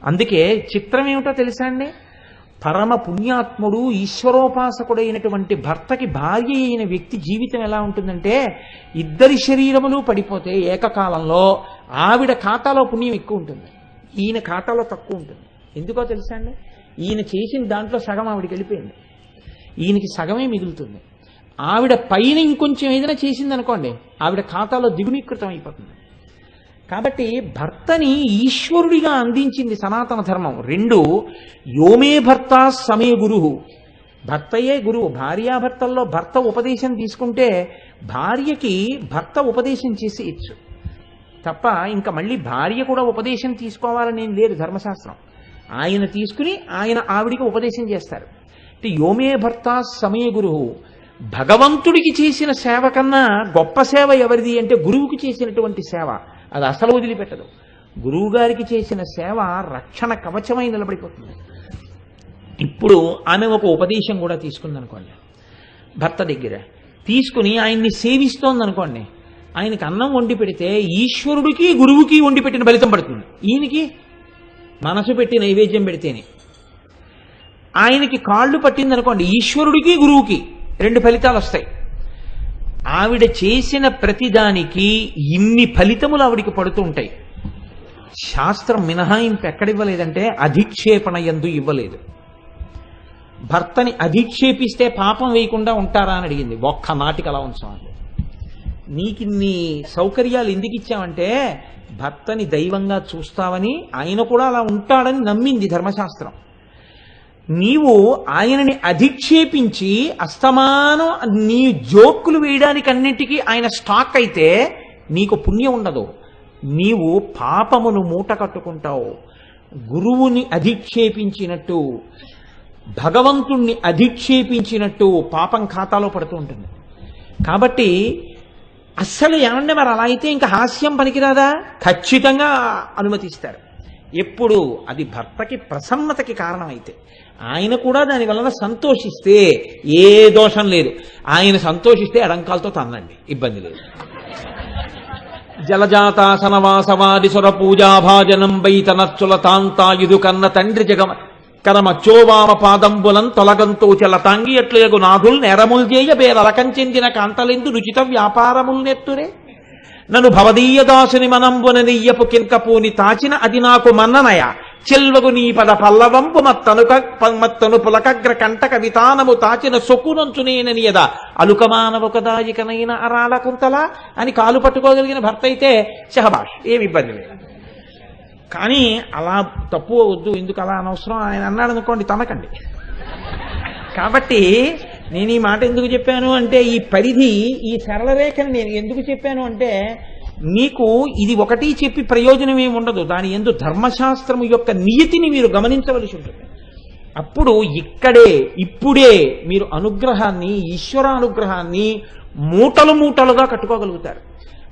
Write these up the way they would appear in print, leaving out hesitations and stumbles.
అందుకే చిత్రం ఏమిటో తెలుసా అండి, పరమ పుణ్యాత్ముడు ఈశ్వరోపాసకుడైనటువంటి భర్తకి భార్య అయిన వ్యక్తి జీవితం ఎలా ఉంటుందంటే, ఇద్దరి శరీరములు పడిపోతే ఏకకాలంలో ఆవిడ ఖాతాలో పుణ్యం ఎక్కువ ఉంటుంది, ఈయన ఖాతాలో తక్కువ ఉంటుంది. ఎందుకో తెలుసా అండి, ఈయన చేసిన దాంట్లో సగం ఆవిడకి వెళ్ళిపోయింది, ఈయనకి సగమే మిగులుతుంది. ఆవిడ పైన ఇంకొంచెం ఏదైనా చేసింది అనుకోండి, ఆవిడ ఖాతాలో దిగునీకృతం అయిపోతుంది. కాబట్టి భర్తని ఈశ్వరుడిగా అందించింది సనాతన ధర్మం. రెండు, యోమే భర్త సమే గురువు, భర్తయే గురువు. భార్యాభర్తల్లో భర్త ఉపదేశం తీసుకుంటే భార్యకి భర్త ఉపదేశం చేసేయచ్చు తప్ప ఇంకా మళ్ళీ భార్య కూడా ఉపదేశం తీసుకోవాలని ఏం లేదు ధర్మశాస్త్రం. ఆయన తీసుకుని ఆయన ఆవిడికి ఉపదేశం చేస్తారు. అంటే యోమే భర్త సమే గురువు. భగవంతుడికి చేసిన సేవ కన్నా గొప్ప సేవ ఎవరిది అంటే గురువుకి చేసినటువంటి సేవ. అది అసలు వదిలిపెట్టదు. గురువు గారికి చేసిన సేవ రక్షణ కవచమై నిలబడిపోతుంది. ఇప్పుడు ఆమె ఒక ఉపదేశం కూడా తీసుకుందనుకోండి, భర్త దగ్గర తీసుకుని ఆయన్ని సేవిస్తోందనుకోండి, ఆయనకి అన్నం వండి పెడితే ఈశ్వరుడికి గురువుకి వండి పెట్టిన ఫలితం పడుతుంది. ఈయనకి మనసు పెట్టి నైవేద్యం పెడితేనే. ఆయనకి కాళ్ళు పట్టిందనుకోండి, ఈశ్వరుడికి గురువుకి 2 ఫలితాలు వస్తాయి. ఆవిడ చేసిన ప్రతిదానికి ఇన్ని ఫలితములు ఆవిడికి పడుతూ ఉంటాయి. శాస్త్రం మినహాయింపు ఎక్కడివ్వలేదంటే అధిక్షేపణ యందు ఇవ్వలేదు. భర్తని అధిక్షేపిస్తే పాపం వేయకుండా ఉంటారా అని అడిగింది. ఒక్క నాటికి అలా ఉంచామంటే, నీకిన్ని సౌకర్యాలు ఎందుకు ఇచ్చామంటే భర్తని దైవంగా చూస్తావని, ఆయన కూడా అలా ఉంటాడని నమ్మింది ధర్మశాస్త్రం. నీవు ఆయనని అధిక్షేపించి అస్తమానం నీ జోక్కులు వేయడానికి అన్నింటికీ ఆయన స్టాక్ అయితే నీకు పుణ్యం ఉండదు, నీవు పాపమును మూట కట్టుకుంటావు. గురువుని అధిక్షేపించినట్టు, భగవంతుణ్ణి అధిక్షేపించినట్టు పాపం ఖాతాలో పడుతూ ఉంటుంది. కాబట్టి అస్సలు ఏమంటే మరి అలా అయితే ఇంకా హాస్యం పనికిరాదా? ఖచ్చితంగా అనుమతిస్తారు. ఎప్పుడు అది భర్తకి ప్రసన్నతకి కారణమైతే, ఆయన కూడా దాని వలన సంతోషిస్తే ఏ దోషం లేదు. ఆయన సంతోషిస్తే ఎడంకాలతో తన్నండి, ఇబ్బంది లేదు. జలజాతాసనవాసవాది సుర పూజాభాజనం బైతనర్చుల తాంతాయుధు కన్న తండ్రి జగమ కరమచ్చోవామ పాదంబులం తొలగంతో చలతాంగి ఎట్లయగు నాథుల్ నేరముల్ చేయ బేరలకం చెందిన కాంతలెందు రుచిత వ్యాపారముల్ నెత్తురే నన్ను భవదీయ దాసుని మనంబున నెయ్యపు కింకపోని తాచిన అది నాకు మన్ననయ చెల్వగు నీ పద పల్లవంపు మత్తను పులకగ్ర కంటక వితానము తాచిన సొక్కునంచునేనని యదా అలుకమానవ కదాయికనైన అరాల కుంతల అని కాలు పట్టుకోగలిగిన భర్త అయితే షహబాష్, ఏమి ఇబ్బంది లేదు. కానీ అలా తప్పు వద్దు, ఎందుకు అలా అనవసరం ఆయన అన్నాడు అనుకోండి, తనకండి. కాబట్టి నేను ఈ మాట ఎందుకు చెప్పాను అంటే, ఈ పరిధి, ఈ సరళ రేఖని నేను ఎందుకు చెప్పాను అంటే, మీకు ఇది ఒకటి చెప్పి ప్రయోజనం ఏమి ఉండదు. దాని యందు ధర్మశాస్త్రము యొక్క నియతిని మీరు గమనించవలసి ఉంటుంది. అప్పుడు ఇక్కడే ఇప్పుడే మీరు అనుగ్రహాన్ని, ఈశ్వరానుగ్రహాన్ని మూటలు మూటలుగా కట్టుకోగలుగుతారు.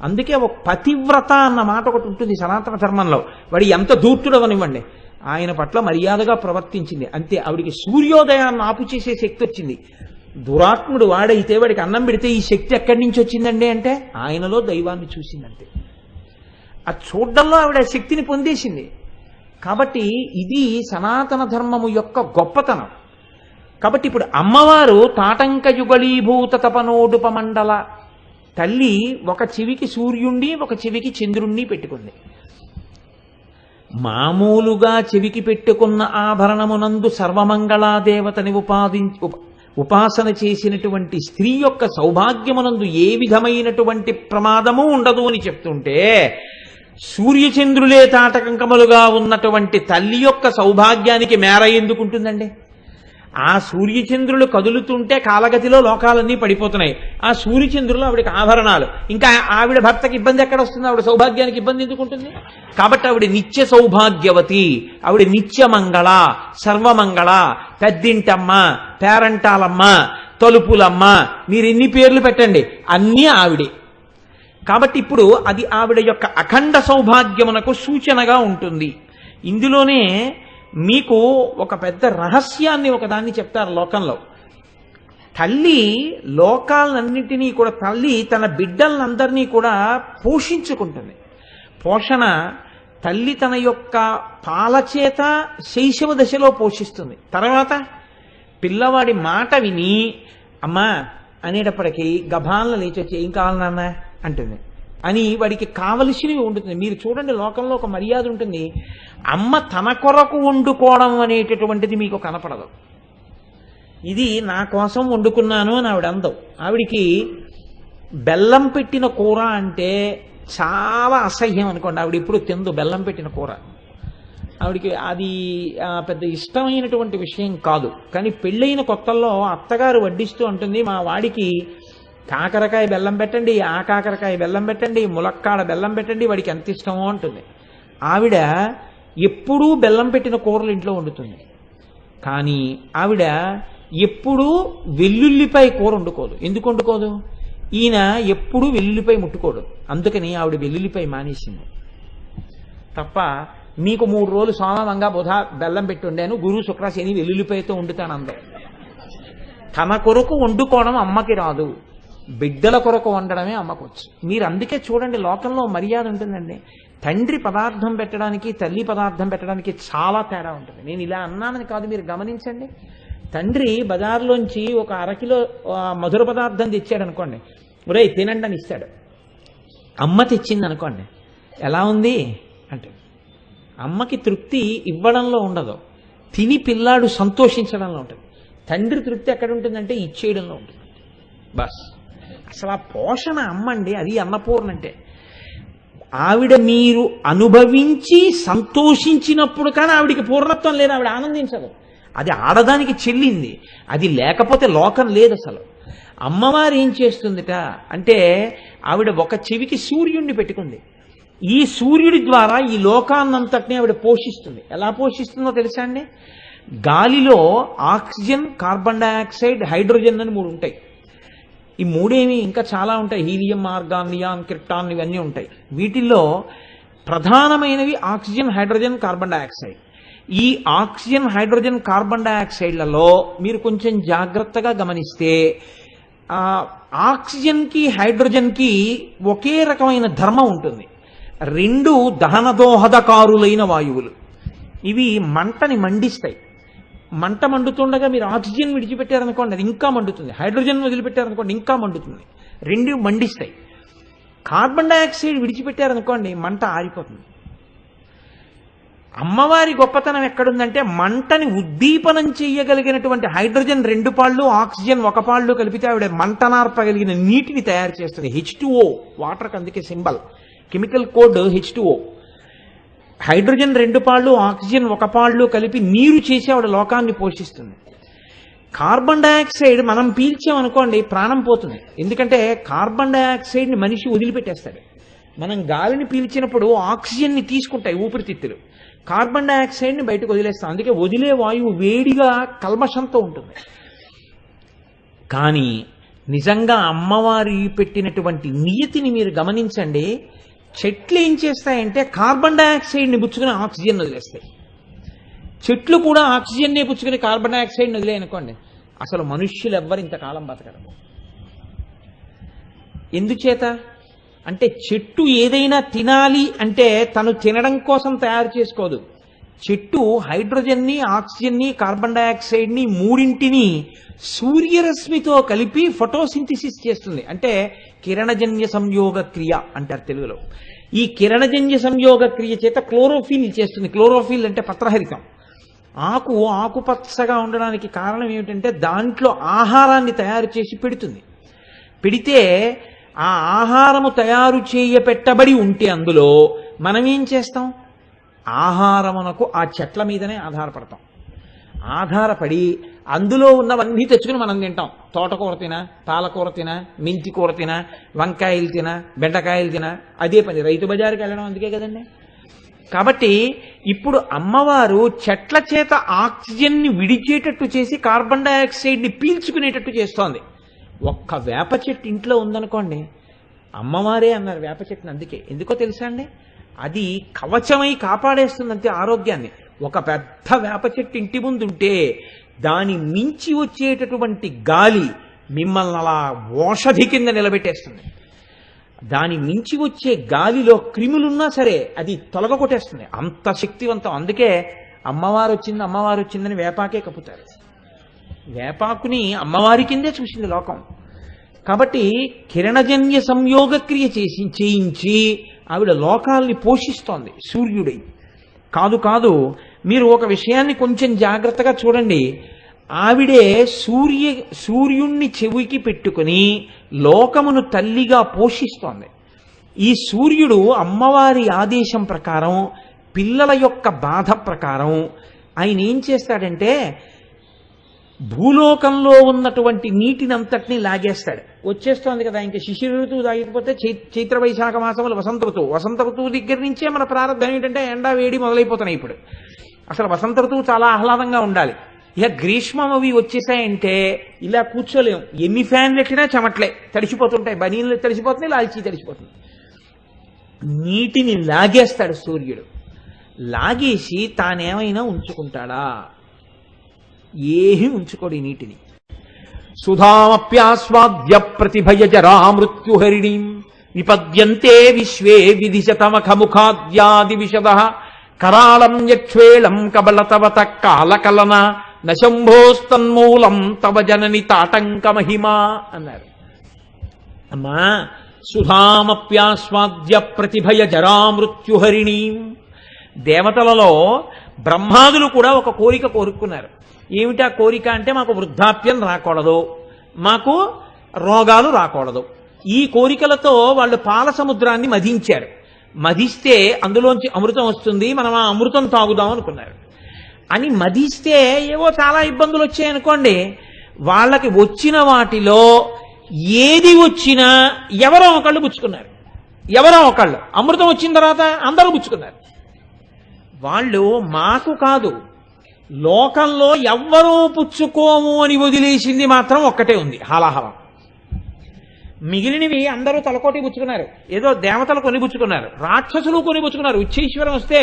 అందుకే ఒక పతివ్రత అన్న మాట ఒకటి ఉంటుంది సనాతన ధర్మంలో. వాడి ఎంత దూర్తుడవనివ్వండి, ఆయన పట్ల మర్యాదగా ప్రవర్తించింది అంతే. ఆవిడికి సూర్యోదయాన్ని ఆపు చేసే శక్తి వచ్చింది. దురాత్ముడు వాడైతే వాడికి అన్నం పెడితే ఈ శక్తి ఎక్కడి నుంచి వచ్చిందండి అంటే ఆయనలో దైవాన్ని చూసిందంతే. ఆ చూడ్డంలో ఆవిడ శక్తిని పొందేసింది. కాబట్టి ఇది సనాతన ధర్మము యొక్క గొప్పతనం. కాబట్టి ఇప్పుడు అమ్మవారు తాటంక యుగళీభూత తపనోడుపమండల తల్లి ఒక చెవికి సూర్యుణ్ణి ఒక చెవికి చంద్రుణ్ణి పెట్టుకుంది. మామూలుగా చెవికి పెట్టుకున్న ఆభరణమునందు సర్వమంగళాదేవతని ఉపాసన చేసినటువంటి స్త్రీ యొక్క సౌభాగ్యమునందు ఏ విధమైనటువంటి ప్రమాదము ఉండదు అని చెప్తుంటే, సూర్యచంద్రులే తాటకంకములుగా ఉన్నటువంటి తల్లి యొక్క సౌభాగ్యానికి మేర ఎందుకుంటుందండి? ఆ సూర్యచంద్రులు కదులుతుంటే కాలగతిలో లోకాలన్నీ పడిపోతున్నాయి. ఆ సూర్యచంద్రులు ఆవిడకి ఆభరణాలు. ఇంకా ఆవిడ భర్తకి ఇబ్బంది ఎక్కడ వస్తుంది? ఆవిడ సౌభాగ్యానికి ఇబ్బంది ఎందుకుంటుంది? కాబట్టి ఆవిడ నిత్య సౌభాగ్యవతి, ఆవిడ నిత్యమంగళ, సర్వమంగళ, పెద్దింటమ్మ, పేరంటాలమ్మ, తలుపులమ్మ, మీరు ఎన్ని పేర్లు పెట్టండి, అన్నీ ఆవిడే. కాబట్టి ఇప్పుడు అది ఆవిడ యొక్క అఖండ సౌభాగ్యమునకు సూచనగా ఉంటుంది. ఇందులోనే మీకు ఒక పెద్ద రహస్యాన్ని ఒకదాన్ని చెప్తారు లోకంలో. తల్లి లోకాలన్నింటినీ కూడా, తల్లి తన బిడ్డలందరినీ కూడా పోషించుకుంటుంది. పోషణ తల్లి తన యొక్క పాల చేత శైశవ దశలో పోషిస్తుంది. తర్వాత పిల్లవాడి మాట విని అమ్మా అనేటప్పటికీ గభాలను లేచి వచ్చి ఏం కావాలి నాన్న అంటుంది అని వాడికి కావలసినవి వండుతుంది. మీరు చూడండి, లోకంలో ఒక మర్యాద ఉంటుంది. అమ్మ తన కొరకు వండుకోవడం అనేటటువంటిది మీకు కనపడదు. ఇది నా కోసం వండుకున్నాను అని ఆవిడ అందవు. ఆవిడికి బెల్లం పెట్టిన కూర అంటే చాలా అసహ్యం అనుకోండి. ఆవిడ ఇప్పుడు తిందు బెల్లం పెట్టిన కూర. ఆవిడికి అది పెద్ద ఇష్టమైనటువంటి విషయం కాదు. కానీ పెళ్ళైన కొత్తల్లో అత్తగారు వడ్డిస్తూ ఉంటుంది, మా వాడికి కాకరకాయ బెల్లం పెట్టండి, ఆ కాకరకాయ బెల్లం పెట్టండి, ములక్కాడ బెల్లం పెట్టండి, వాడికి ఎంత ఇష్టమో అంటుంది. ఆవిడ ఎప్పుడూ బెల్లం పెట్టిన కూరలు ఇంట్లో వండుతుంది. కానీ ఆవిడ ఎప్పుడూ వెల్లుల్లిపాయ కూర వండుకోదు. ఎందుకు వండుకోదు? ఈయన ఎప్పుడూ వెల్లుల్లిపాయ ముట్టుకోడు. అందుకని ఆవిడ వెల్లుల్లిపాయ మానేసింది తప్ప మీకు 3 రోజులు సోమవంగా బుధ బెల్లం పెట్టి ఉండాను, గురు శుక్ర శని వెల్లుల్లిపాయతో వండుతాను అందం. తన కొరకు వండుకోవడం అమ్మకి రాదు, బిడ్డల కొరకు వండడమే అమ్మకు వచ్చు. మీరు అందుకే చూడండి, లోకంలో మర్యాద ఉంటుందండి. తండ్రి పదార్థం పెట్టడానికి తల్లి పదార్థం పెట్టడానికి చాలా తేడా ఉంటుంది. నేను ఇలా అన్నానని కాదు, మీరు గమనించండి. తండ్రి బజార్లోంచి ఒక 1/2 కిలో మధుర పదార్థం తెచ్చాడు అనుకోండి, ఒరేయ్ తినండి అని ఇస్తాడు. అమ్మ తెచ్చింది అనుకోండి, ఎలా ఉంది అంటే అమ్మకి తృప్తి ఇవ్వడంలో ఉండదు, తిని పిల్లాడు సంతోషించడంలో ఉంటుంది. తండ్రి తృప్తి ఎక్కడ ఉంటుందంటే ఇచ్చేయడంలో ఉంటుంది. బస్ అసలు ఆ పోషణ అమ్మండి, అది అన్నపూర్ణ అంటే. ఆవిడ మీరు అనుభవించి సంతోషించినప్పుడు కానీ ఆవిడికి పూర్ణత్వం లేదు, ఆవిడ ఆనందించదు. అది ఆడదానికి చెల్లింది, అది లేకపోతే లోకం లేదు అసలు. అమ్మవారు ఏం చేస్తుందిట అంటే ఆవిడ ఒక చెవికి సూర్యుడిని పెట్టుకుంది. ఈ సూర్యుడి ద్వారా ఈ లోకాన్నంతటిని ఆవిడ పోషిస్తుంది. ఎలా పోషిస్తుందో తెలుసా అండి? గాలిలో ఆక్సిజన్, కార్బన్ డైఆక్సైడ్, హైడ్రోజన్ అని 3 ఉంటాయి. ఈ 3 ఇంకా చాలా ఉంటాయి, హీలియం, ఆర్గాన్, నియాన్, క్రిప్టాన్ ఇవన్నీ ఉంటాయి. వీటిల్లో ప్రధానమైనవి ఆక్సిజన్, హైడ్రోజన్, కార్బన్ డైఆక్సైడ్. ఈ ఆక్సిజన్, హైడ్రోజన్, కార్బన్ డైఆక్సైడ్లలో మీరు కొంచెం జాగ్రత్తగా గమనిస్తే ఆక్సిజన్కి హైడ్రోజన్కి ఒకే రకమైన ధర్మం ఉంటుంది. 2 దహనదోహదకారులైన వాయువులు. ఇవి మంటని మండిస్తాయి. మంట మండుతుండగా మీరు ఆక్సిజన్ విడిచిపెట్టారనుకోండి, అది ఇంకా మండుతుంది. హైడ్రోజన్ వదిలిపెట్టారనుకోండి, ఇంకా మండుతుంది. 2 మండిస్తాయి. కార్బన్ డైఆక్సైడ్ విడిచిపెట్టారనుకోండి, మంట ఆరిపోతుంది. అమ్మవారి గొప్పతనం ఎక్కడుందంటే మంటని ఉద్దీపనం చేయగలిగినటువంటి హైడ్రోజన్ 2 పాళ్ళు, ఆక్సిజన్ 1 పాళ్ళు కలిపితే ఆవిడ మంటనార్పగలిగిన నీటిని తయారు చేస్తుంది. H2O, వాటర్కి అందుకే symbol, chemical code H2O. Hydrogen 2 పాళ్ళు, ఆక్సిజన్ 1 పాళ్ళు కలిపి నీరు చేసి ఆవిడ లోకాన్ని పోషిస్తుంది. కార్బన్ డైఆక్సైడ్ మనం పీల్చామనుకోండి ప్రాణం పోతుంది. ఎందుకంటే కార్బన్ డైఆక్సైడ్ని మనిషి వదిలిపెట్టేస్తాడు. మనం గాలిని పీల్చినప్పుడు ఆక్సిజన్ని తీసుకుంటాయి ఊపిరితిత్తులు, కార్బన్ డైఆక్సైడ్ని బయటకు వదిలేస్తాం. అందుకే వదిలే వాయువు వేడిగా కల్మషంతో ఉంటుంది. కానీ నిజంగా అమ్మవారి పెట్టినటువంటి నియతిని మీరు గమనించండి. చెట్లు ఏం చేస్తాయంటే కార్బన్ డైఆక్సైడ్ని పుచ్చుకుని ఆక్సిజన్ వదిలేస్తాయి. చెట్లు కూడా ఆక్సిజన్నే పుచ్చుకుని కార్బన్ డైఆక్సైడ్ని వదిలేయనుకోండి, అసలు మనుష్యులు ఎవ్వరు ఇంతకాలం బతకరు. ఎందుచేత అంటే చెట్టు ఏదైనా తినాలి అంటే తను తినడం కోసం తయారు చేసుకోదు. చెట్టు హైడ్రోజన్ని, ఆక్సిజన్ని, కార్బన్ డైఆక్సైడ్ని 3ంటిని సూర్యరశ్మితో కలిపి ఫోటోసింథసిస్ చేస్తుంది. అంటే కిరణజన్య సంయోగ క్రియ అంటారు తెలుగులో. ఈ కిరణజన్య సంయోగ క్రియ చేత క్లోరోఫిల్ చేస్తుంది. క్లోరోఫిల్ అంటే పత్రహరితం. ఆకుపచ్చగా ఉండడానికి కారణం ఏమిటంటే దాంట్లో ఆహారాన్ని తయారు చేసి పెడుతుంది. పెడితే ఆ ఆహారము తయారు చేయబెట్టబడి ఉంటే అందులో మనం ఏం చేస్తాం? ఆహారమునకు ఆ చెట్ల మీదనే ఆధారపడతాం. ఆధారపడి అందులో ఉన్నవన్నీ తెచ్చుకుని మనం తింటాం. తోటకూర తినా, పాలకూర తినా, మెంతి కూర తినా, వంకాయలు తినా, బెండకాయలు తినా, అదే పని. రైతు బజారుకి వెళ్ళడం అందుకే కదండి. కాబట్టి ఇప్పుడు అమ్మవారు చెట్ల చేత ఆక్సిజన్ని విడిచేటట్టు చేసి కార్బన్ డైఆక్సైడ్ని పీల్చుకునేటట్టు చేస్తోంది. ఒక్క వేప చెట్టు ఇంట్లో ఉందనుకోండి, అమ్మవారే అన్నారు వేప చెట్టుని. అందుకే ఎందుకో తెలుసా అండి, అది కవచమై కాపాడేస్తుందంతే ఆరోగ్యాన్ని. ఒక పెద్ద వేప చెట్టు ఇంటి ముందు ఉంటే దాని మించి వచ్చేటటువంటి గాలి మిమ్మల్ని అలా ఓషధి కింద నిలబెట్టేస్తుంది. దాని మించి వచ్చే గాలిలో క్రిములున్నా సరే అది తొలగ కొట్టేస్తుంది, అంత శక్తివంతం. అందుకే అమ్మవారు వచ్చిందని వేపాకే కప్పుతారు. వేపాకుని అమ్మవారి కిందే చూసింది లోకం. కాబట్టి కిరణజన్య సంయోగక్రియ చేయించి ఆవిడ లోకాల్ని పోషిస్తోంది సూర్యుడై. కాదు, మీరు ఒక విషయాన్ని కొంచెం జాగ్రత్తగా చూడండి. ఆవిడే సూర్యుణ్ణి చెవికి పెట్టుకుని లోకమును తల్లిగా పోషిస్తోంది. ఈ సూర్యుడు అమ్మవారి ఆదేశం ప్రకారం, పిల్లల యొక్క బాధ ప్రకారం ఆయన ఏం చేస్తాడంటే భూలోకంలో ఉన్నటువంటి నీటిని అంతటినీ లాగేస్తాడు. వచ్చేస్తోంది కదా, ఇంకా శిశిర ఋతువు తాగకపోతే చైత్ర వైశాఖ మాసములు వసంత ఋతువు దగ్గర నుంచే మన ప్రారంభం ఏంటంటే ఎండా వేడి మొదలైపోతున్నాయి. ఇప్పుడు అసలు వసంత ఋతువు చాలా ఆహ్లాదంగా ఉండాలి. ఇక గ్రీష్మం అవి వచ్చేసాయంటే ఇలా కూర్చోలేం, ఎన్ని ఫ్యాన్లు ఎట్టినా చెమట్లే తడిచిపోతుంటాయి, బనీళ్ళు తడిచిపోతున్నాయి, లాల్చీ తడిచిపోతుంది. నీటిని లాగేస్తాడు సూర్యుడు. లాగేసి తానేమైనా ఉంచుకుంటాడా? ఏమీ ఉంచుకోడు ఈ నీటిని. సుధామప్యాస్వాద్య ప్రతిభయ జరా మృత్యుహరిణీం విపద్యంతే విశ్వే విధిశతమఖముఖాద్యాది విశద కరాళం యక్ష్వేళం కబలతవత కాలకలన నశంభోస్తన్మూలం తవ జనని తాటంక మహిమా అన్నారు. అమ్మా, సుధామప్యాస్వాద్య ప్రతిభయ జరా మృత్యుహరిణీం. దేవతలలో బ్రహ్మాదులు కూడా ఒక కోరిక కోరుకున్నారు. ఏమిటా కోరిక అంటే మాకు వృద్ధాప్యం రాకూడదు, మాకు రోగాలు రాకూడదు. ఈ కోరికలతో వాళ్ళు పాల సముద్రాన్ని మధించారు. మధిస్తే అందులోంచి అమృతం వస్తుంది, మనం ఆ అమృతం తాగుదాం అనుకున్నారు. అని మధిస్తే ఏవో చాలా ఇబ్బందులు వచ్చాయనుకోండి. వాళ్ళకి వచ్చిన వాటిలో ఏది వచ్చినా ఎవరో ఒకళ్ళు పుచ్చుకున్నారు. అమృతం వచ్చిన తర్వాత అందరూ పుచ్చుకున్నారు. వాళ్ళు మాకు కాదు, లోకంలో ఎవ్వరూ పుచ్చుకోము అని వదిలేసింది మాత్రం ఒక్కటే ఉంది, హాలాహలం. మిగిలినవి అందరూ తలకోటి పుచ్చుకున్నారు. ఏదో దేవతలు కొని పుచ్చుకున్నారు, రాక్షసులు కొని పుచ్చుకున్నారు. ఉచ్చైశ్వరం వస్తే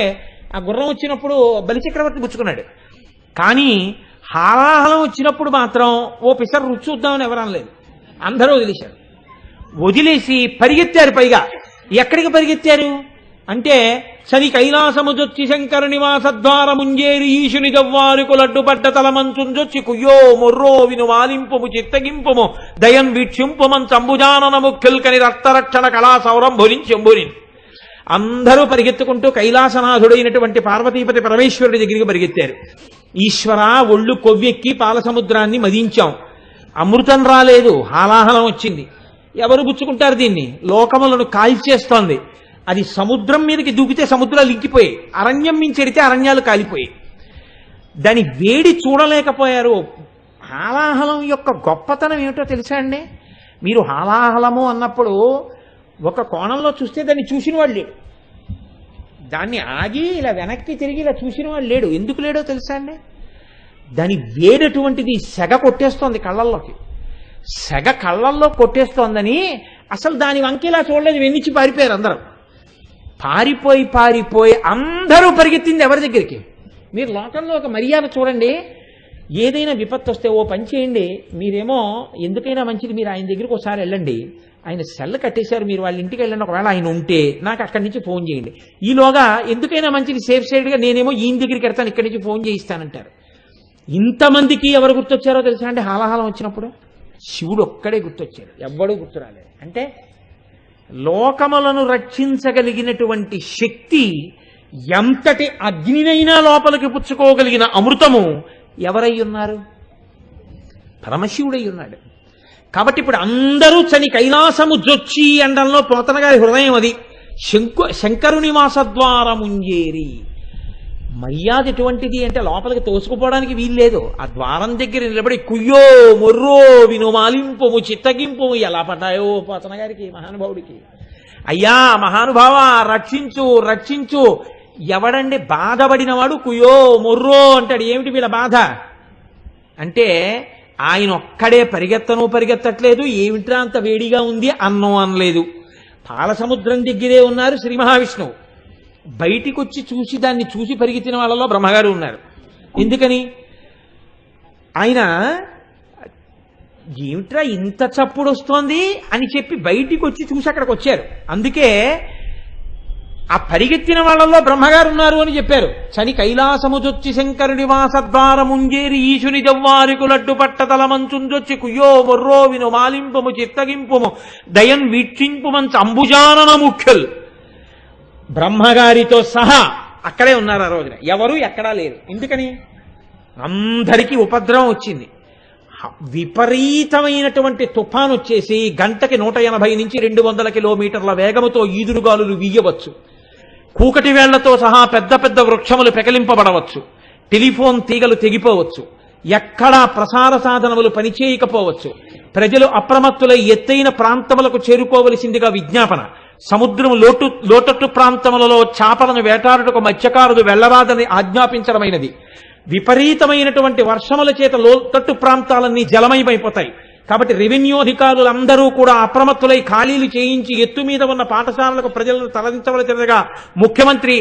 ఆ గుర్రం వచ్చినప్పుడు బలిచక్రవర్తి పుచ్చుకున్నాడు. కానీ హాలాహలం వచ్చినప్పుడు మాత్రం ఓ పిసర్ రుచి చూద్దామని ఎవరనలేదు, అందరూ వదిలేశారు. వదిలేసి పరిగెత్తారు. పైగా ఎక్కడికి పరిగెత్తారు అంటే శని కైలాసముజొచ్చి శంకర నివాసద్వారముంజేరి ఈశుని గవ్వారుకు లడ్డుపడ్డ తలమంచుంజొచ్చి కుయ్యో మొర్రో విను వాలింపుము చిత్తగింపుము దయం వీక్షింపుమం చంబుజానన ముఖ్యుల్కని రక్తరక్షణ కళా సౌరంభురించెంబురిన్. అందరూ పరిగెత్తుకుంటూ కైలాసనాథుడైనటువంటి పార్వతీపతి పరమేశ్వరుడి దగ్గరికి పరిగెత్తారు. ఈశ్వర, ఒళ్ళు కొవ్వెక్కి పాలసముద్రాన్ని మదించాం, అమృతం రాలేదు, హాలాహలం వచ్చింది. ఎవరు పుచ్చుకుంటారు దీన్ని? లోకములను కాల్చేస్తోంది. అది సముద్రం మీదకి దూకితే సముద్రాలు ఇంకిపోయాయి, అరణ్యం మించెడితే అరణ్యాలు కాలిపోయాయి. దాని వేడి చూడలేకపోయారు. హాలాహలం యొక్క గొప్పతనం ఏమిటో తెలుసా అండి? మీరు హాలాహలము అన్నప్పుడు ఒక కోణంలో చూస్తే దాన్ని చూసిన వాడు లేడు, దాన్ని ఆగి ఇలా వెనక్కి తిరిగి ఇలా చూసిన వాడు లేడు. ఎందుకు లేడో తెలుసా అండి? దాని వేడటువంటిది సెగ కొట్టేస్తోంది కళ్ళల్లోకి. సెగ కళ్ళల్లో కొట్టేస్తోందని అసలు దాని వంకి ఇలా చూడలేదు, వెన్నిచ్చి పారిపోయారు అందరూ. పారిపోయి అందరూ పరిగెత్తింది ఎవరి దగ్గరికి? మీరు లోకంలో ఒక మర్యాద చూడండి. ఏదైనా విపత్తు వస్తే ఓ పని చేయండి, మీరేమో ఎందుకైనా మంచిది మీరు ఆయన దగ్గరికి ఒకసారి వెళ్ళండి, ఆయన సెల్ కట్టేశారు, మీరు వాళ్ళ ఇంటికి వెళ్ళండి, ఒకవేళ ఆయన ఉంటే నాకు అక్కడి నుంచి ఫోన్ చేయండి. ఈలోగా ఎందుకైనా మంచిది సేఫ్ సైడ్గా నేనేమో ఈయన దగ్గరికి వెళ్తాను, ఇక్కడి నుంచి ఫోన్ చేయిస్తానంటారు. ఇంతమందికి ఎవరు గుర్తొచ్చారో తెలుసా అండి? హాలాహలం వచ్చినప్పుడు శివుడు ఒక్కడే గుర్తొచ్చాడు, ఎవ్వడూ గుర్తురాలేదు. అంటే లోకములను రక్షించగలిగినటువంటి శక్తి, ఎంతటి అగ్నినైనా లోపలికి పుచ్చుకోగలిగిన అమృతము ఎవరై ఉన్నారు? పరమశివుడై ఉన్నాడు. కాబట్టి ఇప్పుడు అందరూ చని కైలాసము జొచ్చి అండంలో పోతన గారి హృదయం అది. శంకరుని వాసద్వారముంజేరి. మర్యాద ఎటువంటిది అంటే లోపలికి తోసుకుపోవడానికి వీల్లేదు. ఆ ద్వారం దగ్గర నిలబడి కుయ్యో మొర్రో విను మాలింపుము చిత్తగింపుము ఎలా పడ్డాయో పోతన గారికి, మహానుభావుడికి. అయ్యా మహానుభావ, రక్షించు. ఎవడండి బాధపడినవాడు కుయ్యో మొర్రో అంటాడు. ఏమిటి వీళ్ళ బాధ అంటే ఆయన ఒక్కడే పరిగెత్తట్లేదు. ఏమిట్రా అంత వేడిగా ఉంది అన్నం అనలేదు. పాలసముద్రం దగ్గరే ఉన్నారు శ్రీ మహావిష్ణువు. బయటికి వచ్చి చూసి దాన్ని చూసి పరిగెత్తిన వాళ్ళలో బ్రహ్మగారు ఉన్నారు. ఎందుకని? ఆయన ఏమిట్రా ఇంత చప్పుడు వస్తోంది అని చెప్పి బయటికి వచ్చి చూసి అక్కడికి వచ్చారు. అందుకే ఆ పరిగెత్తిన వాళ్ళల్లో బ్రహ్మగారు ఉన్నారు అని చెప్పారు. చని కైలాసముజొచ్చి శంకరుడి వాసద్వారముంజేరి ఈశుని జవ్వారికు లడ్డు పట్టతల మంచుంజొచ్చి కుయ్యో మొర్రో విను మాలింపుము చిత్తగింపుము దయన్ వీక్షింపుమంచ అంబుజానన ముఖ్యుల్. బ్రహ్మగారితో సహా అక్కడే ఉన్నారు ఆ రోజున. ఎవరు ఎక్కడా లేరు. ఎందుకని? అందరికీ ఉపద్రవం వచ్చింది. విపరీతమైనటువంటి తుఫాను వచ్చేసి గంటకి 180 నుంచి 200 కిలోమీటర్ల వేగముతో ఈదురుగాలులు వీయవచ్చు. కూకటి వేళ్లతో సహా పెద్ద పెద్ద వృక్షములు పెకలింపబడవచ్చు. టెలిఫోన్ తీగలు తెగిపోవచ్చు. ఎక్కడా ప్రసార సాధనములు పనిచేయకపోవచ్చు. ప్రజలు అప్రమత్తులై ఎత్తైన ప్రాంతములకు చేరుకోవలసిందిగా విజ్ఞాపన. సముద్రం లోతట్టు ప్రాంతములలో చేపలను వేటాడుటకు మత్స్యకారులు వెళ్లరాదని ఆజ్ఞాపించడమైనది. విపరీతమైనటువంటి వర్షముల చేత లోతట్టు ప్రాంతాలన్నీ జలమయమైపోతాయి. కాబట్టి రెవెన్యూ అధికారులందరూ కూడా అప్రమత్తులై ఖాళీలు చేయించి ఎత్తు మీద ఉన్న పాఠశాలలకు ప్రజలను తరలించవలసినదిగా ముఖ్యమంత్రి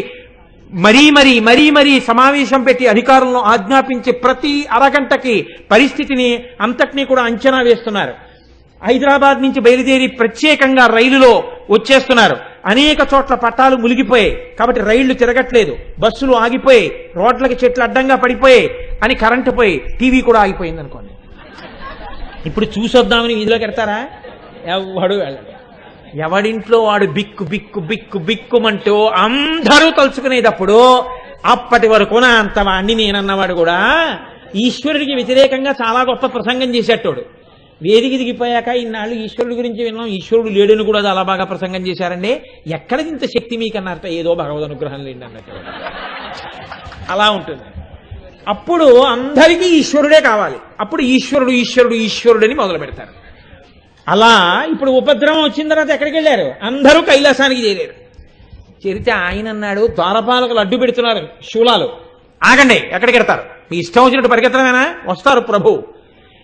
మరీ సమావేశం పెట్టి అధికారులను ఆజ్ఞాపించి ప్రతి అరగంటకి పరిస్థితిని అంతటినీ కూడా అంచనా వేస్తున్నారు. హైదరాబాద్ నుంచి బయలుదేరి ప్రత్యేకంగా రైలులో వచ్చేస్తున్నారు. అనేక చోట్ల పట్టాలు మునిగిపోయాయి కాబట్టి రైళ్లు తిరగట్లేదు. బస్సులు ఆగిపోయాయి. రోడ్లకి చెట్లు అడ్డంగా పడిపోయాయి అని కరెంటు పోయి టీవీ కూడా ఆగిపోయింది అనుకోండి. ఇప్పుడు చూసొద్దామని వీధిలోకి వెళ్తారా? ఎవడు వెళ్ళడు. ఎవడింట్లో వాడు బిక్కు బిక్కు బిక్కు బిక్కుమంటూ అందరూ తలుచుకునేటప్పుడు అప్పటి వరకు అంత వాణ్ణి నేనన్నవాడు కూడా ఈశ్వరుడికి వ్యతిరేకంగా చాలా గొప్ప ప్రసంగం చేసేటోడు. వేదిక దిగిపోయాక ఇన్నాళ్ళు ఈశ్వరుడి గురించి విన్నాం, ఈశ్వరుడు లేడని కూడా చాలా బాగా ప్రసంగం చేశారండి. ఎక్కడికి ఇంత శక్తి మీకన్నారట? ఏదో భగవద్ అనుగ్రహం లేండి అన్నట్టు అలా ఉంటుంది. అప్పుడు అందరికీ ఈశ్వరుడే కావాలి. అప్పుడు ఈశ్వరుడు ఈశ్వరుడు ఈశ్వరుడు అని మొదలు పెడతారు. అలా ఇప్పుడు ఉపద్రవం వచ్చిన తర్వాత ఎక్కడికి వెళ్ళారు? అందరూ కైలాసానికి చేరారు. చేరితే ఆయన అన్నాడు, ద్వారపాలకులు అడ్డు పెడుతున్నారు శూలాలు, ఆగండి, ఎక్కడికి వెడతారు? మీ ఇష్టం వచ్చినట్టు పరిగెత్తడమేనా? వస్తారు ప్రభు.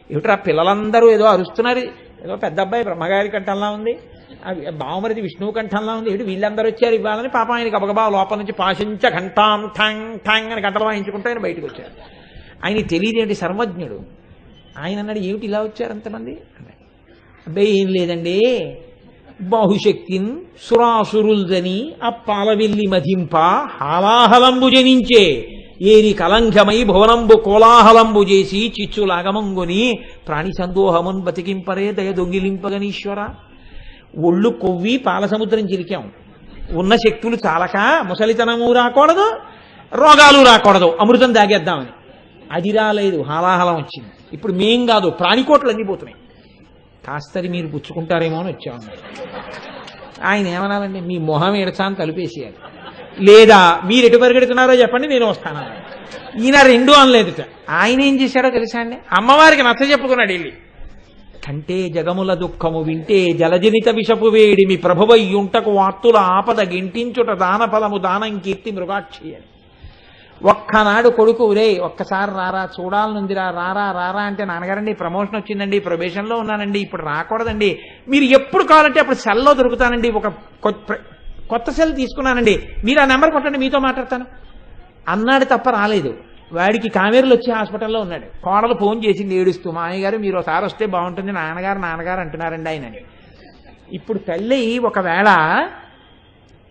ఏమిట్రా పిల్లలందరూ ఏదో అరుస్తున్నారు, ఏదో పెద్ద అబ్బాయి బ్రహ్మగారి కంఠంలా ఉంది, బావమరిది విష్ణువు కంఠంలా ఉంది, ఏమిటి వీళ్ళందరూ వచ్చారు ఇవ్వాలని పాప ఆయన గబగబా లోపల నుంచి పాశించ ఘంటాం ఠంగ్ ఠంగ్ అని గంటలు వాయించుకుంటూ ఆయన బయటకు వచ్చారు. ఆయన తెలియదేంటి, సర్వజ్ఞుడు. ఆయన అన్నాడు, ఏమిటి ఇలా వచ్చారు అంతమంది? అబ్బాయి ఏం లేదండి, బాహుశక్తిన్ సురాసురుల్దని అప్పాలవెల్లి మధింప హాలాహలంబు జనించే ఏరి కలంఘమై భువనంబు కోలాహలంబు చేసి చిచ్చులాగమంగుని ప్రాణి సందోహమున్ బతికింపరే దయ దొంగిలింపగనీశ్వర. ఒళ్ళు కొవ్వి పాలసముద్రం చిరికాం. ఉన్న శక్తులు చాలక ముసలితనము రాకూడదు, రోగాలు రాకూడదు, అమృతం దాగేద్దామని. అది రాలేదు, హాలాహలం వచ్చింది. ఇప్పుడు మేం కాదు, ప్రాణికోట్లు అన్ని పోతున్నాయి. కాస్తరి మీరు పుచ్చుకుంటారేమో అని వచ్చాము. ఆయన ఏమనాలండి, మీ మొహం ఎడచాన్ని తలుపేసేయాలి, లేదా మీరు ఎటు పరిగెడుతున్నారో చెప్పండి, నేను వస్తాను. ఈయన రెండూ అనలేదుట. ఆయన ఏం చేశాడో తెలుసా అండి? అమ్మవారికి నచ్చ చెప్పుకున్నాడు వెళ్ళి. కంటే జగముల దుఃఖము వింటే జలజనిత విషపు వేడి మీ ప్రభువయ్యుంటకు వార్తుల ఆపద గింటించుట దాన ఫలము దానం కీర్తి మృగాక్షి అని. ఒక్కనాడు కొడుకు, రే ఒక్కసారి రారా, చూడాలనుందిరా, రారా రారా అంటే, నాన్నగారండి ప్రమోషన్ వచ్చిందండి, ప్రొబేషన్లో ఉన్నానండి, ఇప్పుడు రాకూడదండి, మీరు ఎప్పుడు కావాలంటే అప్పుడు సెల్లో దొరుకుతానండి, ఒక కొత్త సెల్ తీసుకున్నానండి, మీరు ఆ నెంబర్ కొట్టండి, మీతో మాట్లాడతాను అన్నాడు తప్ప రాలేదు. వాడికి కావేరులు వచ్చి హాస్పిటల్లో ఉన్నాడు. కోడలు ఫోన్ చేసింది ఏడుస్తూ, మా అయ్యగారు మీరు ఒకసారి వస్తే బాగుంటుంది, నాన్నగారు అంటున్నారండి ఆయనని. ఇప్పుడు తల్లి ఒకవేళ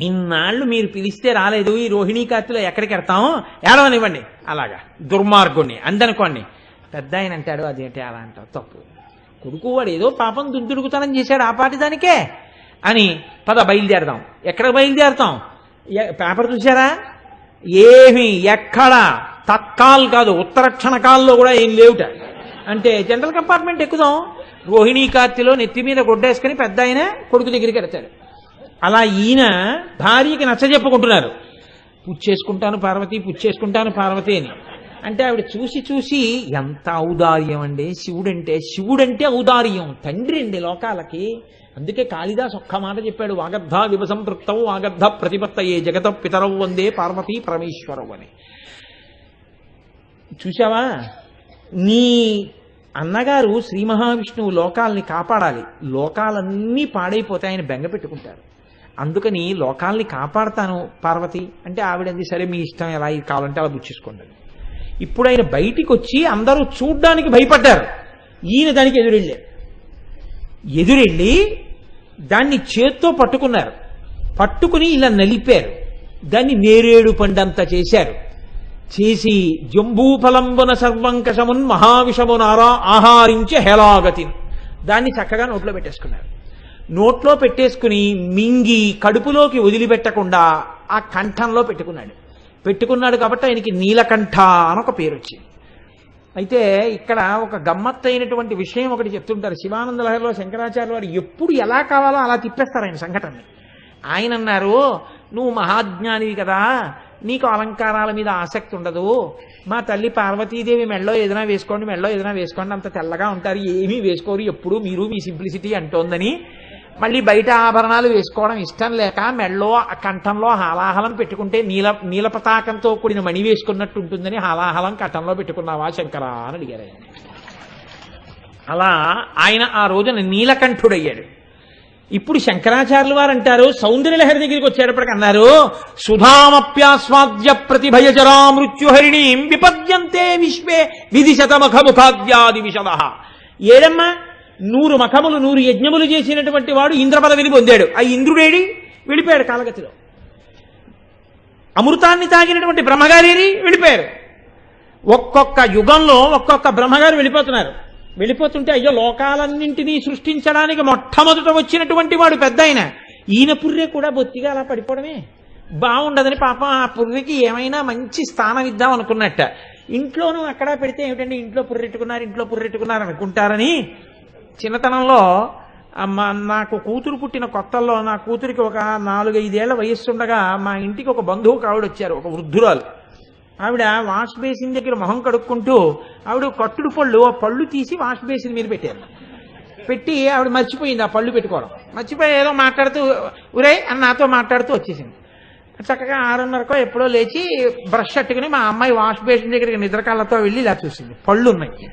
ఇన్నాళ్ళు మీరు పిలిస్తే రాలేదు, ఈ రోహిణీ కార్తెలో ఎక్కడికి వెడతాం, ఏడవనివ్వండి, అలాగా దుర్మార్గుణ్ణి అందనుకోండి. పెద్ద ఆయన అంటాడు, అదేంటి అలా అంటావు, తప్పు, కొడుకు వాడు ఏదో పాపం దుర్దుడుకుతనం చేశాడు, ఆ పాటి దానికే అని పద బయలుదేరదాం. ఎక్కడ బయలుదేరతాం? పేపర్ చూసారా? ఏమి ఎక్కడ తత్కాల్ కాదు, ఉత్తర క్షణకాల్లో కూడా ఏం లేవుట. అంటే జనరల్ కంపార్ట్మెంట్ ఎక్కుదాం. రోహిణీ కార్తెలో నెత్తి మీద గుడ్డేసుకుని పెద్ద ఆయన కొడుకు దగ్గరికి వెళ్తాడు. అలా ఈయన భార్యకి నచ్చ చెప్పుకుంటున్నారు, పుచ్చేసుకుంటాను పార్వతి అని. అంటే ఆవిడ చూసి చూసి ఎంత ఔదార్యం అండి శివుడంటే ఔదార్యం, తండ్రి అండి లోకాలకి. అందుకే కాళిదాస్ ఒక్క మాట చెప్పాడు, వాగర్ధ విభసంపృక్తవు వాగర్ధ ప్రతిపత్తయే జగత పితరవు వందే పార్వతీ పరమేశ్వరవు అని. చూసావా, నీ అన్నగారు శ్రీ మహావిష్ణువు లోకాలని కాపాడాలి, లోకాలన్నీ పాడైపోతే ఆయన బెంగ పెట్టుకుంటారు. అందుకని లోకాల్ని కాపాడతాను పార్వతి అంటే ఆవిడంది, సరే మీ ఇష్టం, ఎలా కావాలంటే అలా బుచ్చేసుకోండి. ఇప్పుడు ఆయన బయటికి వచ్చి అందరూ చూడ్డానికి భయపడ్డారు. ఈయన దానికి ఎదురెళ్ళి దాన్ని చేత్తో పట్టుకున్నారు. పట్టుకుని ఇలా నలిపారు. దాన్ని నేరేడు పండంతా చేశారు. చేసి జంబూఫలంబున సర్వంకషమున్ మహావిషమునారా ఆహారించే హేలాగతి, దాన్ని చక్కగా నోట్లో పెట్టేసుకున్నారు. నోట్లో పెట్టేసుకుని మింగి కడుపులోకి వదిలిపెట్టకుండా ఆ కంఠంలో పెట్టుకున్నాడు కాబట్టి ఆయనకి నీలకంఠ అని ఒక పేరు వచ్చింది. అయితే ఇక్కడ ఒక గమ్మత్తైనటువంటి విషయం ఒకటి చెప్తుంటారు. శివానంద లహరిలో శంకరాచార్య వారు ఎప్పుడు ఎలా కావాలో అలా తిప్పేస్తారు ఆయన సంఘటనని. ఆయన అన్నారు, నువ్వు మహాజ్ఞానివి కదా, నీకు అలంకారాల మీద ఆసక్తి ఉండదు. మా తల్లి పార్వతీదేవి మెళ్ళో ఏదైనా వేసుకోండి, అంత తెల్లగా ఉంటారు, ఏమీ వేసుకోరు, ఎప్పుడు మీరు మీ సింప్లిసిటీ అంటోందని, మళ్ళీ బయట ఆభరణాలు వేసుకోవడం ఇష్టం లేక మెళ్ళో కంఠంలో హాలాహలం పెట్టుకుంటే నీల పతాకంతో కూడిన మణి వేసుకున్నట్టు ఉంటుందని హాలాహలం కంఠంలో పెట్టుకున్నావా శంకరా అని అడిగారు. అలా ఆయన ఆ రోజున నీలకంఠుడయ్యాడు. ఇప్పుడు శంకరాచార్యులు వారు అంటారు, సౌందర్యలహరి దగ్గరికి వచ్చేటప్పటికి అన్నారు, సుధామప్యాస్వాద్య ప్రతిభయజరా మృత్యుహరిణీం విపద్యంతే విశ్వే విధిశతమఖముఖాద్యాది విశద. ఏడమ్మా 100 మఖములు 100 యజ్ఞములు చేసినటువంటి వాడు ఇంద్ర పదవిని పొందాడు. ఆ ఇంద్రుడేడి వెళ్ళిపోయాడు కాలగతిలో. అమృతాన్ని తాగినటువంటి బ్రహ్మగారి వెళ్ళిపోయారు. ఒక్కొక్క యుగంలో ఒక్కొక్క బ్రహ్మగారు వెళ్ళిపోతుంటే అయ్యో లోకాలన్నింటినీ సృష్టించడానికి మొట్టమొదట వచ్చినటువంటి వాడు పెద్ద ఈయన పుర్రె కూడా బొత్తిగా అలా పడిపోవడమే బాగుండదని పాపం ఆ పుర్రెకి ఏమైనా మంచి స్థానం ఇద్దాం అనుకున్నట్ట. ఇంట్లోనూ అక్కడ పెడితే ఏమిటండి ఇంట్లో పుర్రెట్టుకున్నారు అనుకుంటారని చిన్నతనంలో నాకు కూతురు పుట్టిన కొత్తల్లో నా కూతురికి ఒక 4-5 ఏళ్ల వయస్సుండగా మా ఇంటికి ఒక బంధువుకు ఆవిడ వచ్చారు, ఒక వృద్ధురాలు. ఆవిడ వాష్ బేసిన్ దగ్గర మొహం కడుక్కుంటూ ఆవిడ కట్టుడు పళ్ళు తీసి వాష్ బేసిన్ మీద పెట్టి ఆవిడ మర్చిపోయింది ఆ పళ్ళు పెట్టుకోవడం. మర్చిపోయి ఏదో మాట్లాడుతూ ఉరే అని నాతో మాట్లాడుతూ వచ్చేసింది. చక్కగా 6:30కో ఎప్పుడో లేచి బ్రష్ అట్టుకుని మా అమ్మాయి వాష్ బేసిన్ దగ్గరికి నిద్రకాళ్ళతో వెళ్ళి ఇలా చూసింది, పళ్ళు ఉన్నాయి.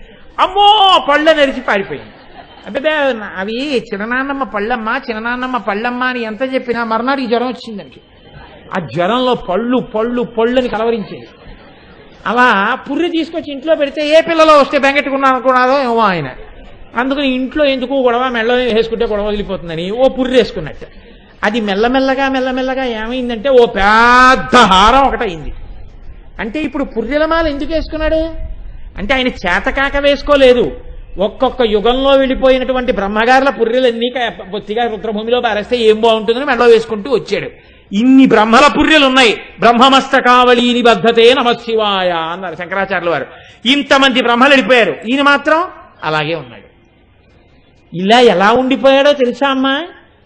అమ్మో పళ్ళు నెరిచి పారిపోయింది. అంటే అవి చిన్ననాన్నమ్మ పళ్ళమ్మ అని ఎంత చెప్పినా మర్నాడు ఈ జ్వరం వచ్చింది దానికి. ఆ జ్వరంలో పళ్ళని కలవరించేది. అలా పుర్రె తీసుకొచ్చి ఇంట్లో పెడితే ఏ పిల్లలో వస్తే బెంగెట్టుకున్నారో ఏమో ఆయన. అందుకని ఇంట్లో ఎందుకు గొడవ, మెల్ల వేసుకుంటే గొడవ వదిలిపోతుందని ఓ పుర్రె వేసుకున్నట్టు. అది మెల్లమెల్లగా ఏమైందంటే ఓ పెద్ద హారం ఒకటయింది. అంటే ఇప్పుడు పుర్రెలమాల ఎందుకు వేసుకున్నాడు అంటే ఆయన చేతకాక వేసుకోలేదు. ఒక్కొక్క యుగంలో వెళ్ళిపోయినటువంటి బ్రహ్మగారుల పుర్రెలన్నీ బొత్తిగా రుద్రభూమిలో పారేస్తే ఏం బాగుంటుందని మెడలో వేసుకుంటూ వచ్చాడు. ఇన్ని బ్రహ్మల పుర్రెలున్నాయి. బ్రహ్మమస్తకావళి నిబద్ధతే నమశివాయ అన్నారు శంకరాచార్యుల వారు. ఇంతమంది బ్రహ్మలు వెళ్ళిపోయారు, ఈయన మాత్రం అలాగే ఉన్నాడు. ఇలా ఎలా ఉండిపోయాడో తెలుసా అమ్మా?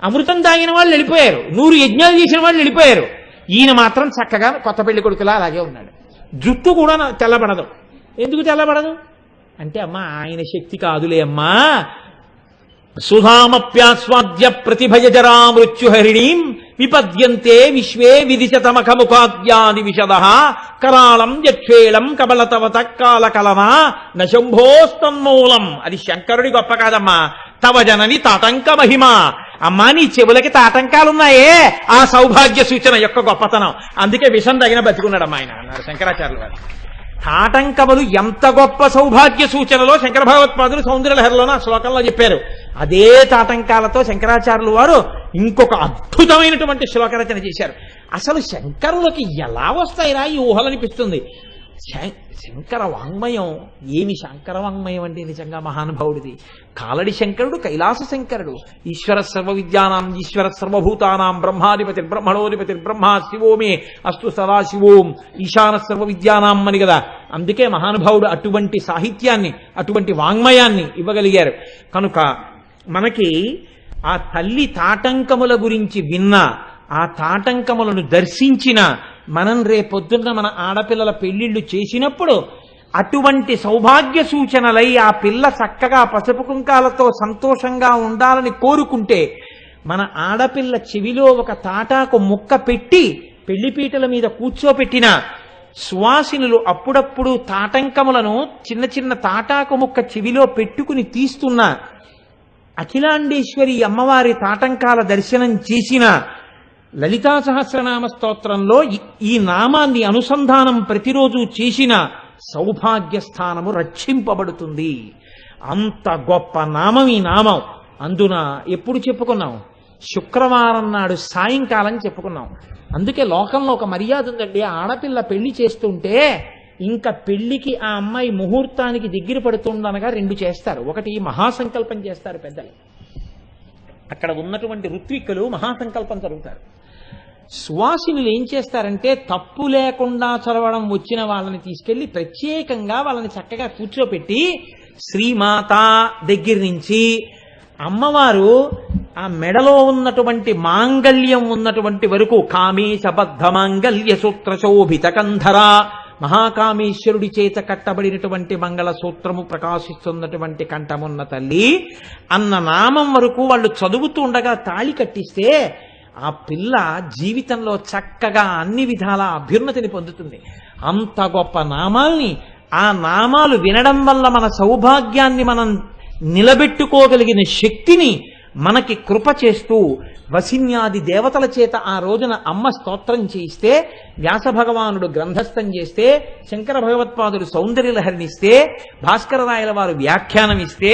అమృతం తాగిన వాళ్ళు వెళ్ళిపోయారు, 100 యజ్ఞాలు చేసిన వాళ్ళు వెళ్ళిపోయారు, ఈయన మాత్రం చక్కగా కొత్త పెళ్లి కొడుకులా అలాగే ఉన్నాడు. జుట్టు కూడా తెల్లబడదు. ఎందుకు తెల్లబడదు అంటే అమ్మా ఆయన శక్తి కాదులే అమ్మా. సుధామప్యాస్వాద్య ప్రతిభయజరా మృత్యుహరిణీం విపద్యంతే విశ్వే విధిశతమఖముఖాద్యాది విశద కరాళం యక్షేళం కబలతవత కాలకలమా నశంభోస్తన్మూలం. అది శంకరుడి గొప్ప కాదమ్మా, తవ జనని తాటంక మహిమ. అమ్మా నీ చెవులకి తాటంకాలున్నాయే ఆ సౌభాగ్య సూచన యొక్క గొప్పతనం. అందుకే విషం తగిన బతికున్నాడమ్మా ఆయన అన్నారు శంకరాచార్యుల వారు. తాటంకములు ఎంత గొప్ప సౌభాగ్య సూచనలో శంకర భగవత్పాదులు సౌందర్యలహరిలోనూ ఆ శ్లోకంలో చెప్పారు. అదే తాటంకాలతో శంకరాచార్యులు వారు ఇంకొక అద్భుతమైనటువంటి శ్లోక రచన చేశారు. అసలు శంకరులకి ఎలా వస్తాయిరా ఈ ఊహలనిపిస్తుంది. శంకర వాంగ్మయం ఏమి శంకర వాంగ్మయం అంటే నిజంగా మహానుభావుడిది. కాలడి శంకరుడు కైలాస శంకరుడు. ఈశ్వర సర్వ విద్యానాం ఈశ్వర సర్వభూతానాం బ్రహ్మాధిపతి బ్రహ్మణోధిపతి బ్రహ్మ శివోమే అస్తు సదాశివోం ఈశాన సర్వ విద్యానాం అని కదా. అందుకే మహానుభావుడు అటువంటి సాహిత్యాన్ని అటువంటి వాంగ్మయాన్ని ఇవ్వగలిగారు. కనుక మనకి ఆ తల్లి తాటంకముల గురించి విన్న, ఆ తాటంకములను దర్శించిన మనం రేపొద్దున్న మన ఆడపిల్లల పెళ్లిళ్లు చేసినప్పుడు అటువంటి సౌభాగ్య సూచనలై ఆ పిల్ల చక్కగా పసుపు కుంకాలతో సంతోషంగా ఉండాలని కోరుకుంటే మన ఆడపిల్ల చెవిలో ఒక తాటాకు ముక్క పెట్టి పెళ్లిపీటల మీద కూర్చోపెట్టిన సువాసినులు అప్పుడప్పుడు తాటంకములను చిన్న చిన్న తాటాకు ముక్క చెవిలో పెట్టుకుని తీస్తున్న అఖిలాండేశ్వరి అమ్మవారి తాటంకాల దర్శనం చేసిన లలితా సహస్రనామ స్తోత్రంలో ఈ నామాన్ని అనుసంధానం ప్రతిరోజు చేసిన సౌభాగ్య స్థానము రక్షింపబడుతుంది. అంత గొప్ప నామం ఈ నామం. అందున ఎప్పుడు చెప్పుకున్నాం? శుక్రవారం నాడు సాయంకాలం చెప్పుకున్నాం. అందుకే లోకంలో ఒక మర్యాద ఉందండి. ఆడపిల్ల పెళ్లి చేస్తుంటే ఇంకా పెళ్లికి ఆ అమ్మాయి ముహూర్తానికి దగ్గర పడుతుందనగా 2 చేస్తారు. ఒకటి మహాసంకల్పం చేస్తారు పెద్దలు. అక్కడ ఉన్నటువంటి ఋత్విక్కులు మహాసంకల్పం జరుగుతారు. సువాసినులు ఏం చేస్తారంటే తప్పు లేకుండా చదవడం వచ్చిన వాళ్ళని తీసుకెళ్లి ప్రత్యేకంగా వాళ్ళని చక్కగా కూర్చోపెట్టి శ్రీమాత దగ్గర నుంచి అమ్మవారు ఆ మెడలో ఉన్నటువంటి మాంగళ్యం ఉన్నటువంటి వరకు కామేశబద్ధ మాంగళ్య సూత్ర శోభిత కంధర, మహాకామేశ్వరుడి చేత కట్టబడినటువంటి మంగళ సూత్రము ప్రకాశిస్తున్నటువంటి కంఠమున్న తల్లి అన్న నామం వరకు వాళ్ళు చదువుతూ ఉండగా తాళి కట్టిస్తే ఆ పిల్ల జీవితంలో చక్కగా అన్ని విధాల అభ్యున్నతిని పొందుతుంది. అంత గొప్ప నామాల్ని, ఆ నామాలు వినడం వల్ల మన సౌభాగ్యాన్ని మనం నిలబెట్టుకోగలిగిన శక్తిని మనకి కృప చేస్తూ వసిన్యాది దేవతల చేత ఆ రోజున అమ్మ స్తోత్రం చేయిస్తే, వ్యాస భగవానుడు గ్రంథస్థం చేస్తే, శంకర భగవత్పాదుడు సౌందర్యలహరినిస్తే, భాస్కర రాయల వారు వ్యాఖ్యానం ఇస్తే,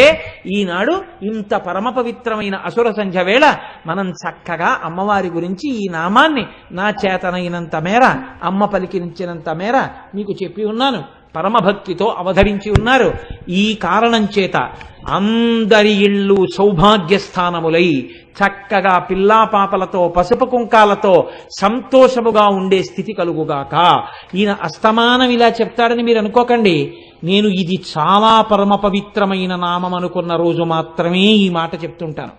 ఈనాడు ఇంత పరమ పవిత్రమైన అసుర సంధ్య వేళ మనం చక్కగా అమ్మవారి గురించి ఈ నామాన్ని నా చేతనైనంత మేర, అమ్మ పలికించినంత మేర మీకు చెప్పి ఉన్నాను. పరమభక్తితో అవధరించి ఉన్నారు. ఈ కారణం చేత అందరి ఇళ్ళు సౌభాగ్యస్థానములై చక్కగా పిల్లాపాపలతో పసుపు కుంకాలతో సంతోషముగా ఉండే స్థితి కలుగుగాక. ఈయన అస్తమానం ఇలా చెప్తాడని మీరు అనుకోకండి. నేను ఇది చాలా పరమ పవిత్రమైన నామం అనుకున్న రోజు మాత్రమే ఈ మాట చెప్తుంటాను.